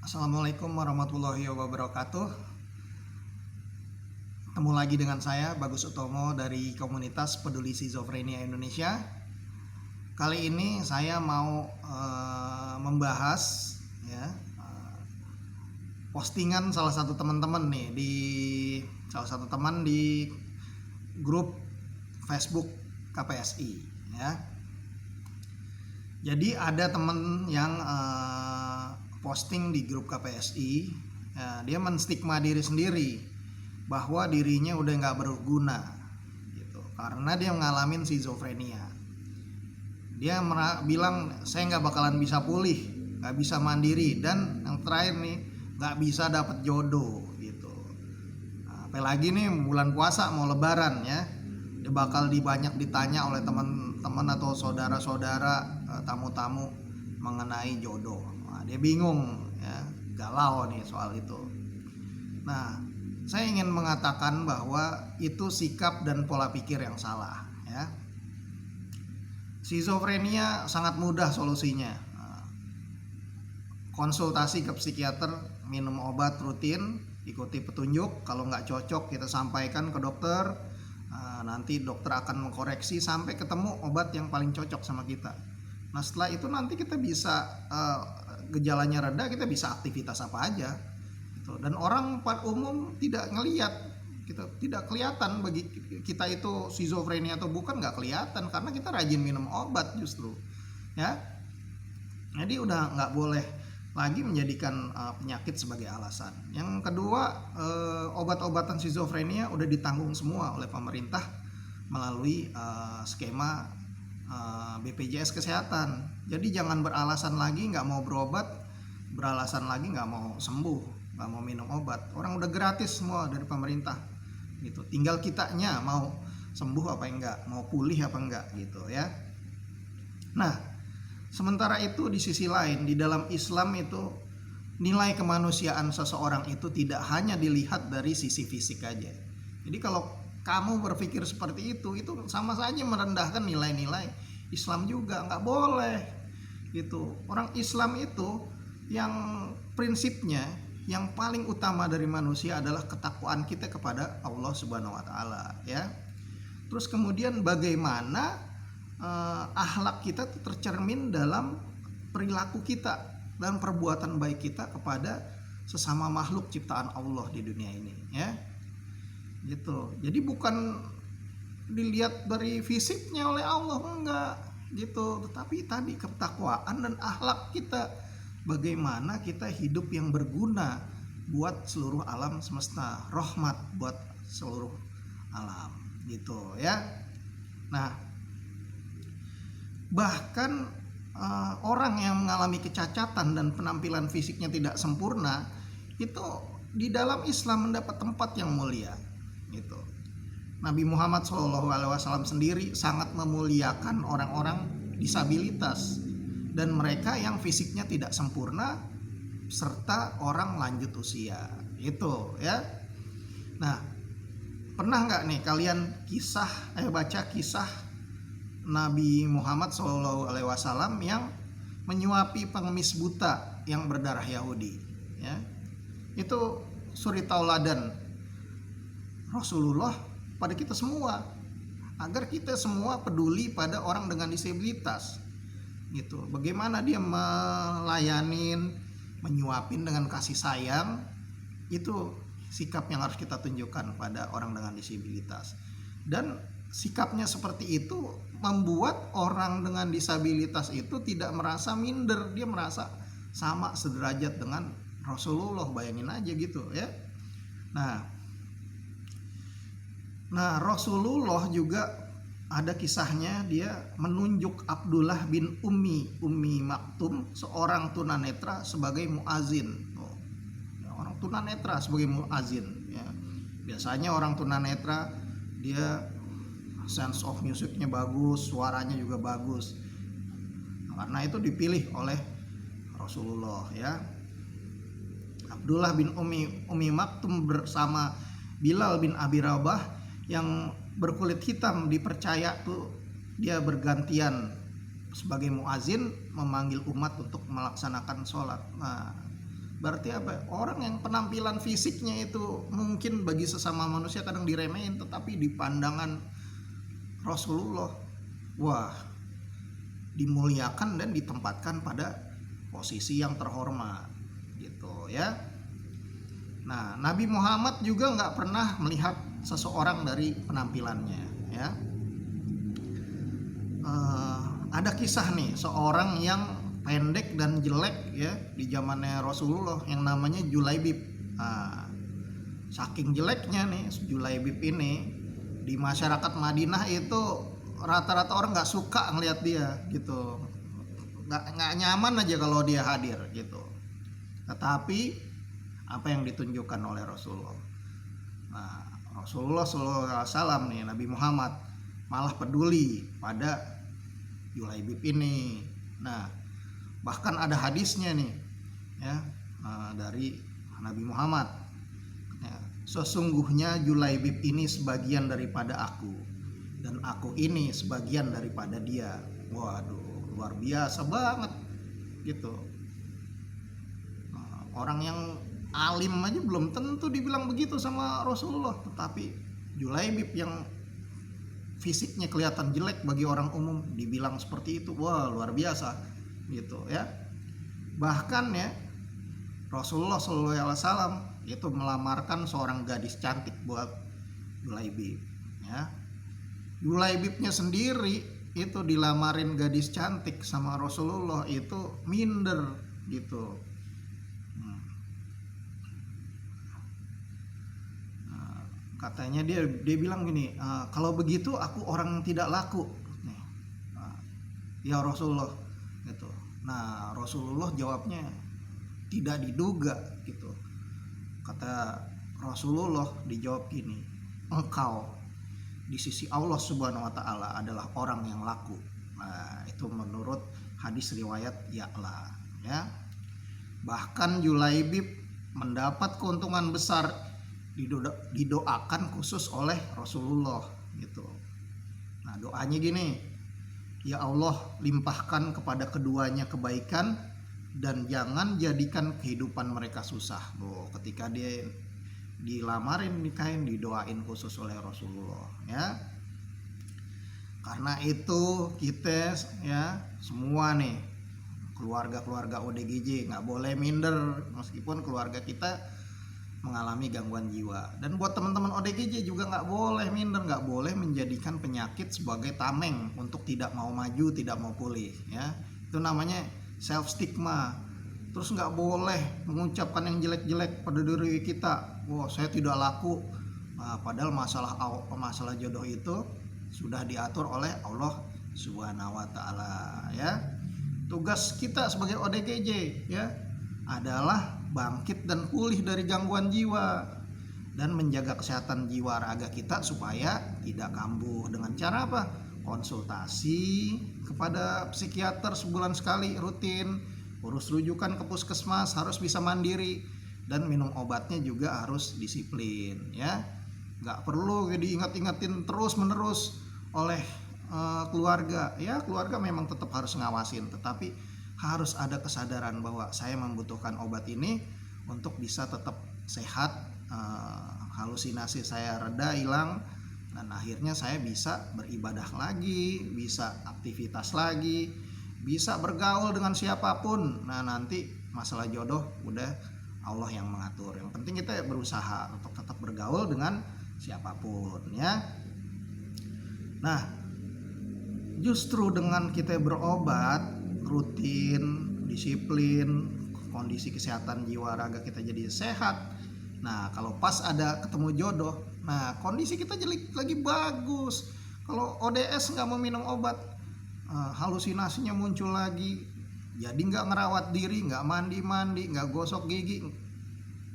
Assalamualaikum warahmatullahi wabarakatuh. Ketemu lagi dengan saya Bagus Utomo dari komunitas peduli skizofrenia Indonesia. Kali ini saya mau membahas ya postingan salah satu teman-teman nih di salah satu teman di grup Facebook KPSI ya. Jadi ada teman yang posting di grup KPSI, ya, dia menstigma diri sendiri bahwa dirinya udah nggak berguna gitu karena dia ngalamin skizofrenia. Dia bilang saya nggak bakalan bisa pulih, nggak bisa mandiri, dan yang terakhir nih nggak bisa dapet jodoh gitu. Nah, apalagi nih bulan puasa mau lebaran ya, dia bakal banyak ditanya oleh teman-teman atau saudara-saudara, tamu-tamu mengenai jodoh. Nah, dia bingung ya, galau nih soal itu. Nah, saya ingin mengatakan bahwa itu sikap dan pola pikir yang salah ya. Skizofrenia sangat mudah solusinya. Konsultasi ke psikiater, minum obat rutin, ikuti petunjuk. Kalau nggak cocok kita sampaikan ke dokter. Nanti dokter akan mengkoreksi sampai ketemu obat yang paling cocok sama kita. Nah setelah itu nanti kita bisa gejalanya reda, kita bisa aktivitas apa aja gitu. Dan orang umum tidak ngelihat gitu, tidak kelihatan bagi kita itu skizofrenia atau bukan, nggak kelihatan karena kita rajin minum obat justru ya. Jadi udah nggak boleh lagi menjadikan penyakit sebagai alasan. Yang kedua, obat-obatan skizofrenia udah ditanggung semua oleh pemerintah melalui skema BPJS Kesehatan. Jadi jangan beralasan lagi nggak mau berobat, beralasan lagi nggak mau sembuh, nggak mau minum obat. Orang udah gratis semua dari pemerintah gitu. Tinggal kitanya mau sembuh apa enggak, mau pulih apa enggak gitu ya. Nah, sementara itu di sisi lain di dalam Islam itu nilai kemanusiaan seseorang itu tidak hanya dilihat dari sisi fisik aja. Jadi kalau kamu berpikir seperti itu sama saja merendahkan nilai-nilai Islam juga, nggak boleh gitu. Orang Islam itu yang prinsipnya yang paling utama dari manusia adalah ketakwaan kita kepada Allah Subhanahu wa taala ya. Terus kemudian bagaimana akhlak kita tercermin dalam perilaku kita dan perbuatan baik kita kepada sesama makhluk ciptaan Allah di dunia ini ya. Gitu. Jadi bukan dilihat dari fisiknya oleh Allah, enggak gitu, tetapi tadi ketakwaan dan akhlak kita, bagaimana kita hidup yang berguna buat seluruh alam semesta, rahmat buat seluruh alam gitu ya. Nah, bahkan orang yang mengalami kecacatan dan penampilan fisiknya tidak sempurna itu di dalam Islam mendapat tempat yang mulia gitu. Nabi Muhammad SAW sendiri sangat memuliakan orang-orang disabilitas dan mereka yang fisiknya tidak sempurna serta orang lanjut usia itu ya. Nah, pernah nggak nih kalian baca kisah Nabi Muhammad SAW yang menyuapi pengemis buta yang berdarah Yahudi ya? Itu suri tauladan Rasulullah pada kita semua, agar kita semua peduli pada orang dengan disabilitas gitu. Bagaimana dia melayanin, menyuapin dengan kasih sayang, itu sikap yang harus kita tunjukkan pada orang dengan disabilitas. Dan sikapnya seperti itu membuat orang dengan disabilitas itu tidak merasa minder, dia merasa sama sederajat dengan Rasulullah, bayangin aja gitu ya. Nah, Rasulullah juga ada kisahnya, dia menunjuk Abdullah bin Ummi Maktum, seorang tunanetra sebagai muazin. Orang tunanetra sebagai muazin ya. Biasanya orang tunanetra dia sense of musicnya bagus, suaranya juga bagus. Karena itu dipilih oleh Rasulullah ya. Abdullah bin Ummi Maktum bersama Bilal bin Abi Rabah yang berkulit hitam dipercaya tuh dia bergantian sebagai muazin memanggil umat untuk melaksanakan sholat. Nah, Berarti apa? Orang yang penampilan fisiknya itu mungkin bagi sesama manusia kadang diremehin, tetapi di pandangan Rasulullah, wah, dimuliakan dan ditempatkan pada posisi yang terhormat gitu ya. Nah, Nabi Muhammad juga nggak pernah melihat seseorang dari penampilannya ya. Ada kisah nih seorang yang pendek dan jelek ya di zamannya Rasulullah yang namanya Julaibib. Saking jeleknya nih Julaibib ini, di masyarakat Madinah itu rata-rata orang nggak suka ngelihat dia gitu, nggak nyaman aja kalau dia hadir gitu. Tetapi apa yang ditunjukkan oleh Rasulullah, nah Rasulullah SAW nih, Nabi Muhammad malah peduli pada Julaibib ini. Nah bahkan ada hadisnya nih ya, dari Nabi Muhammad ya, sesungguhnya Julaibib ini sebagian daripada aku dan aku ini sebagian daripada dia. Waduh, luar biasa banget gitu. Orang yang alim aja belum tentu dibilang begitu sama Rasulullah, tetapi Julaibib yang fisiknya kelihatan jelek bagi orang umum dibilang seperti itu, wah luar biasa gitu ya. Bahkan ya Rasulullah SAW itu melamarkan seorang gadis cantik buat Julaibib ya. Julaibibnya sendiri itu dilamarin gadis cantik sama Rasulullah itu minder gitu. Katanya dia bilang gini, kalau begitu aku orang yang tidak laku nih, ya Rasulullah gitu. Nah Rasulullah jawabnya tidak diduga gitu. Kata Rasulullah dijawab gini, engkau di sisi Allah Subhanahu wa taala adalah orang yang laku. Nah itu menurut hadis riwayat Ya'la ya. Bahkan Julaibib mendapat keuntungan besar didoakan khusus oleh Rasulullah gitu. Nah doanya gini, ya Allah limpahkan kepada keduanya kebaikan dan jangan jadikan kehidupan mereka susah. Ketika dia dilamarin nikahin didoain khusus oleh Rasulullah ya. Karena itu kita ya semua nih keluarga ODGJ nggak boleh minder meskipun keluarga kita mengalami gangguan jiwa. Dan buat teman-teman ODGJ juga nggak boleh minder, nggak boleh menjadikan penyakit sebagai tameng untuk tidak mau maju, tidak mau pulih ya. Itu namanya self stigma. Terus nggak boleh mengucapkan yang jelek-jelek pada diri kita, wah saya tidak laku. Nah, padahal masalah jodoh itu sudah diatur oleh Allah Subhanahu wa taala ya. Tugas kita sebagai ODGJ ya adalah bangkit dan pulih dari gangguan jiwa dan menjaga kesehatan jiwa raga kita supaya tidak kambuh dengan cara apa? Konsultasi kepada psikiater sebulan sekali rutin, urus rujukan ke puskesmas, harus bisa mandiri, dan minum obatnya juga harus disiplin ya. Nggak perlu diingat-ingatin terus menerus oleh keluarga ya. Keluarga memang tetap harus ngawasin, tetapi harus ada kesadaran bahwa saya membutuhkan obat ini untuk bisa tetap sehat, halusinasi saya reda, hilang, dan akhirnya saya bisa beribadah lagi, bisa aktivitas lagi, bisa bergaul dengan siapapun. Nah nanti masalah jodoh udah Allah yang mengatur. Yang penting kita berusaha untuk tetap bergaul dengan siapapun ya. Nah justru dengan kita berobat rutin, disiplin, kondisi kesehatan jiwa raga kita jadi sehat. Nah kalau pas ada ketemu jodoh, nah kondisi kita jadi lagi bagus. Kalau ODS nggak mau minum obat, halusinasinya muncul lagi, jadi nggak ngerawat diri, nggak mandi, nggak gosok gigi,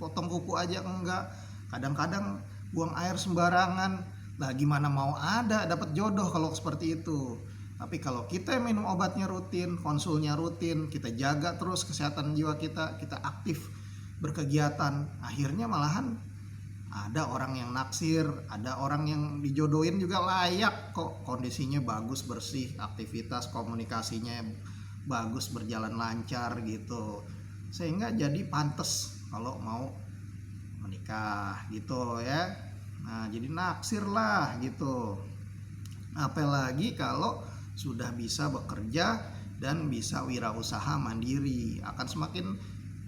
potong kuku aja enggak, kadang-kadang buang air sembarangan. Nah gimana mau ada dapat jodoh kalau seperti itu? Tapi kalau kita minum obatnya rutin, konsulnya rutin, kita jaga terus kesehatan jiwa kita, kita aktif berkegiatan, akhirnya malahan ada orang yang naksir, ada orang yang dijodohin juga layak kok, kondisinya bagus, bersih, aktivitas komunikasinya bagus, berjalan lancar gitu. sehingga jadi pantas kalau mau menikah gitu ya. Nah, jadi naksir lah gitu. Apalagi kalau sudah bisa bekerja dan bisa wirausaha mandiri, akan semakin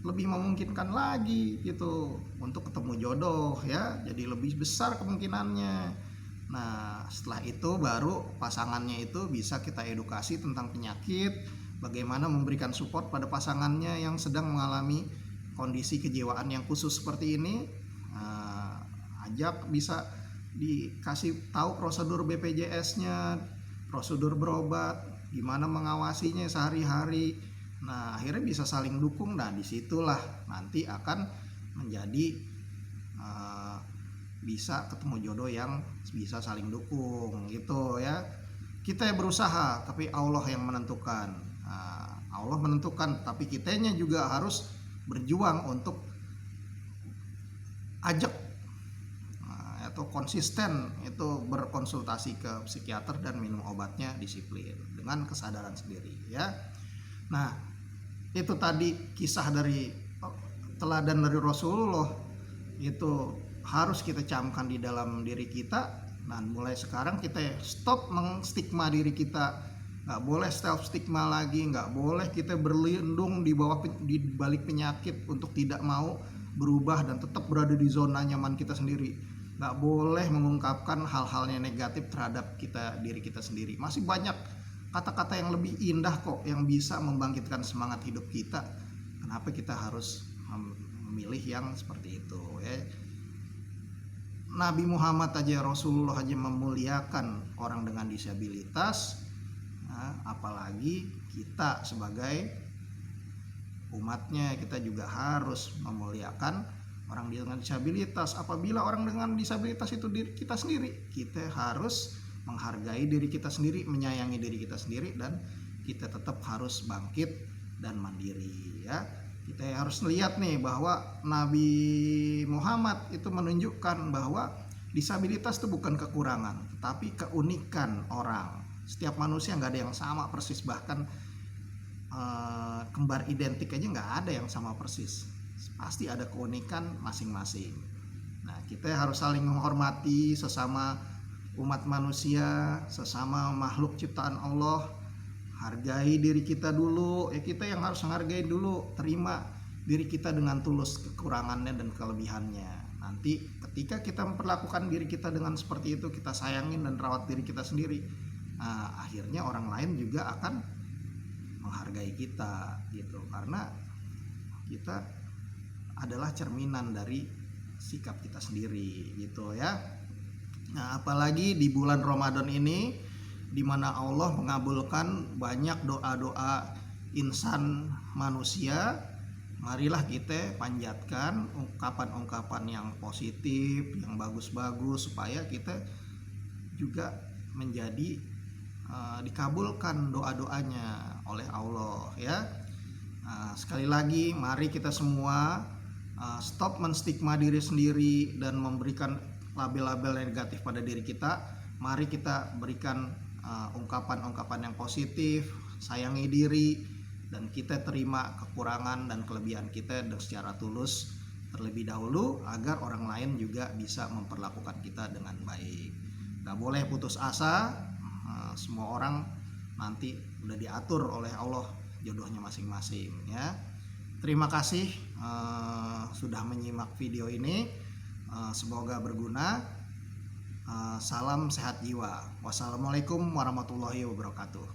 lebih memungkinkan lagi gitu untuk ketemu jodoh ya, jadi lebih besar kemungkinannya. Nah, setelah itu baru pasangannya itu bisa kita edukasi tentang penyakit, bagaimana memberikan support pada pasangannya yang sedang mengalami kondisi kejiwaan yang khusus seperti ini. Nah, ajak, bisa dikasih tahu prosedur BPJS-nya, prosedur berobat, gimana mengawasinya sehari-hari. Nah, akhirnya bisa saling dukung. Nah, disitulah nanti akan menjadi bisa ketemu jodoh yang bisa saling dukung gitu ya. Kita berusaha, tapi Allah yang menentukan. Nah, Allah menentukan, tapi kitanya juga harus berjuang untuk ajak atau konsisten itu berkonsultasi ke psikiater dan minum obatnya disiplin dengan kesadaran sendiri ya. Nah, itu tadi kisah dari teladan dari Rasulullah, itu harus kita camkan di dalam diri kita. Nah, mulai sekarang kita stop mengstigma diri kita, nggak boleh self stigma lagi, nggak boleh kita berlindung di balik penyakit untuk tidak mau berubah dan tetap berada di zona nyaman kita sendiri. Nggak boleh mengungkapkan hal-hal yang negatif terhadap diri kita sendiri. Masih banyak kata-kata yang lebih indah kok yang bisa membangkitkan semangat hidup kita. Kenapa kita harus memilih yang seperti itu ya? Nabi Muhammad aja, Rasulullah aja memuliakan orang dengan disabilitas. Nah, apalagi kita sebagai umatnya, kita juga harus memuliakan orang dengan disabilitas. Apabila orang dengan disabilitas itu diri kita sendiri, kita harus menghargai diri kita sendiri, menyayangi diri kita sendiri, dan kita tetap harus bangkit dan mandiri ya. Kita harus lihat nih bahwa Nabi Muhammad itu menunjukkan bahwa disabilitas itu bukan kekurangan, tetapi keunikan orang. Setiap manusia nggak ada yang sama persis, bahkan kembar identik aja nggak ada yang sama persis, pasti ada keunikan masing-masing. Nah, kita harus saling menghormati sesama umat manusia, sesama makhluk ciptaan Allah. Hargai diri kita dulu ya, kita yang harus menghargai dulu, terima diri kita dengan tulus, kekurangannya dan kelebihannya. Nanti ketika kita memperlakukan diri kita dengan seperti itu, kita sayangin dan rawat diri kita sendiri, nah, akhirnya orang lain juga akan menghargai kita gitu, karena kita adalah cerminan dari sikap kita sendiri gitu ya. Nah, apalagi di bulan Ramadan ini, di mana Allah mengabulkan banyak doa-doa insan manusia, marilah kita panjatkan ungkapan-ungkapan yang positif, yang bagus-bagus, supaya kita juga menjadi dikabulkan doa-doanya oleh Allah ya. Sekali lagi, mari kita semua stop menstigma diri sendiri dan memberikan label-label negatif pada diri kita. Mari kita berikan ungkapan-ungkapan yang positif, sayangi diri, dan kita terima kekurangan dan kelebihan kita secara tulus terlebih dahulu, agar orang lain juga bisa memperlakukan kita dengan baik. Gak boleh putus asa. Semua orang nanti udah diatur oleh Allah jodohnya masing-masing ya. Terima kasih sudah menyimak video ini, semoga berguna. Salam sehat jiwa. Wassalamualaikum warahmatullahi wabarakatuh.